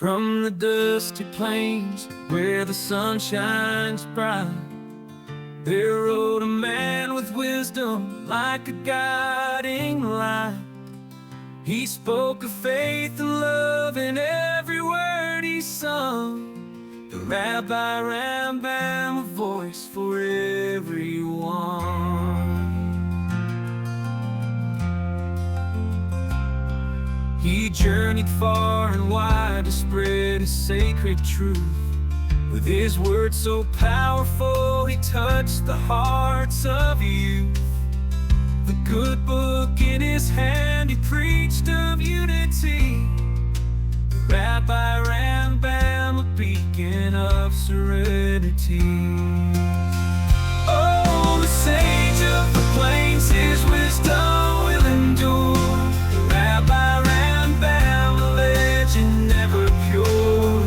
From the dusty plains where the sun shines bright, there rode a man with wisdom like a guiding light. He spoke of faith and love in every word he sung. The Rabbi Rambam, a voice for everyone. He journeyed far and wide to spread his sacred truth. With his words so powerful, he touched the hearts of youth. The good book in his hand, he preached of unity. The Rabbi Rambam, a beacon of serenity. Oh, the sage of the plains, his wisdom will endure. The Rabbi Rambam, a legend never pure.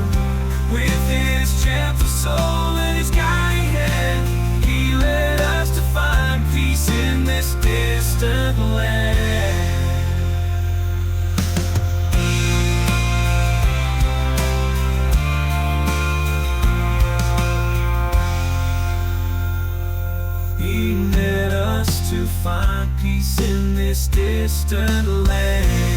With his gentle soul and his guiding hand, he led us to find peace in this distant land. He led us to find peace in this distant land.